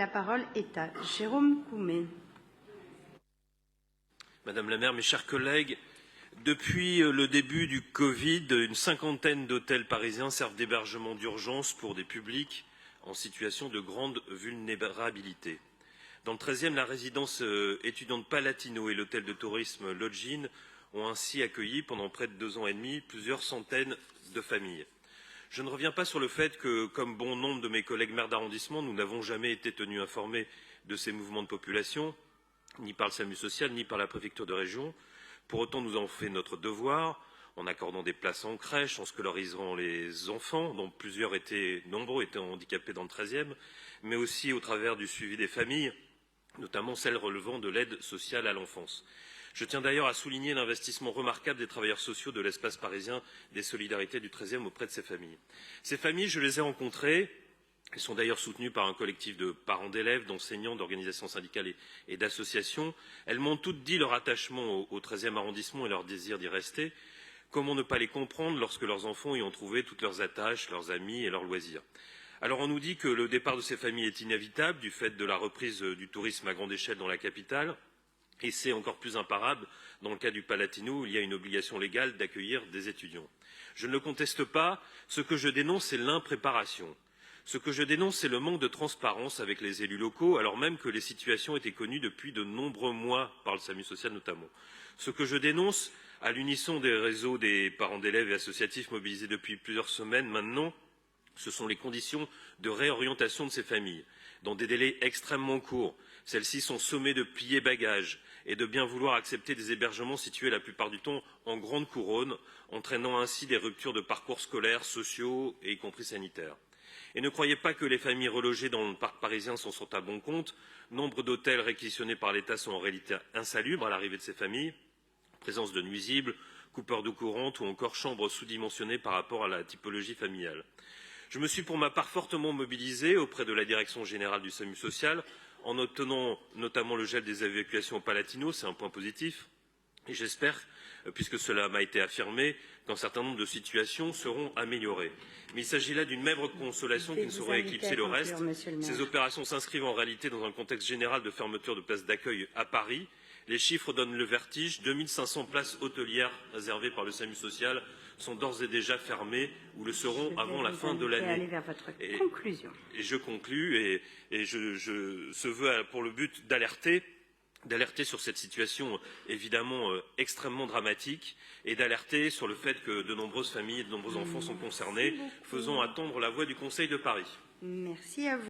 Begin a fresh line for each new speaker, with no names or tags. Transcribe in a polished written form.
La parole est à Jérôme Coumet.
Madame la maire, mes chers collègues, depuis le début du Covid, une cinquantaine d'hôtels parisiens servent d'hébergement d'urgence pour des publics en situation de grande vulnérabilité. Dans le 13e, la résidence étudiante Palatino et l'hôtel de tourisme Lodgin ont ainsi accueilli pendant près de 2 ans et demi plusieurs centaines de familles. Je ne reviens pas sur le fait que, comme bon nombre de mes collègues maires d'arrondissement, nous n'avons jamais été tenus informés de ces mouvements de population, ni par le SAMU social, ni par la préfecture de région. Pour autant, nous avons fait notre devoir en accordant des places en crèche, en scolarisant les enfants, dont nombreux étaient handicapés dans le 13e, mais aussi au travers du suivi des familles, notamment celles relevant de l'aide sociale à l'enfance. Je tiens d'ailleurs à souligner l'investissement remarquable des travailleurs sociaux de l'espace parisien des solidarités du 13e auprès de ces familles. Ces familles, je les ai rencontrées. Elles sont d'ailleurs soutenues par un collectif de parents d'élèves, d'enseignants, d'organisations syndicales et d'associations. Elles m'ont toutes dit leur attachement au 13e arrondissement et leur désir d'y rester. Comment ne pas les comprendre lorsque leurs enfants y ont trouvé toutes leurs attaches, leurs amis et leurs loisirs? Alors on nous dit que le départ de ces familles est inévitable du fait de la reprise du tourisme à grande échelle dans la capitale. Et c'est encore plus imparable dans le cas du Palatino où il y a une obligation légale d'accueillir des étudiants. Je ne le conteste pas. Ce que je dénonce, c'est l'impréparation. Ce que je dénonce, c'est le manque de transparence avec les élus locaux, alors même que les situations étaient connues depuis de nombreux mois par le SAMU social notamment. Ce que je dénonce, à l'unisson des réseaux des parents d'élèves et associatifs mobilisés depuis plusieurs semaines maintenant, ce sont les conditions de réorientation de ces familles. Dans des délais extrêmement courts, celles-ci sont sommées de plier bagages et de bien vouloir accepter des hébergements situés la plupart du temps en grande couronne, entraînant ainsi des ruptures de parcours scolaires, sociaux et y compris sanitaires. Et ne croyez pas que les familles relogées dans le parc parisien s'en sortent à bon compte. Nombre d'hôtels réquisitionnés par l'État sont en réalité insalubres à l'arrivée de ces familles. Présence de nuisibles, coupeurs d'eau courante ou encore chambres sous-dimensionnées par rapport à la typologie familiale. Je me suis pour ma part fortement mobilisé auprès de la direction générale du SAMU social en obtenant notamment le gel des évacuations au Palatino, c'est un point positif, et j'espère, puisque cela m'a été affirmé, qu'un certain nombre de situations seront améliorées. Mais il s'agit là d'une maigre consolation qui ne saurait éclipser le reste. Ces opérations s'inscrivent en réalité dans un contexte général de fermeture de places d'accueil à Paris. Les chiffres donnent le vertige. 2500 places hôtelières réservées par le SAMU social sont d'ores et déjà fermées ou le seront avant la fin de l'année. Et je conclus et ce vœu a pour le but d'alerter sur cette situation évidemment extrêmement dramatique et d'alerter sur le fait que de nombreuses familles et de nombreux enfants sont concernés, faisant attendre la voix du Conseil de Paris.
Merci à vous.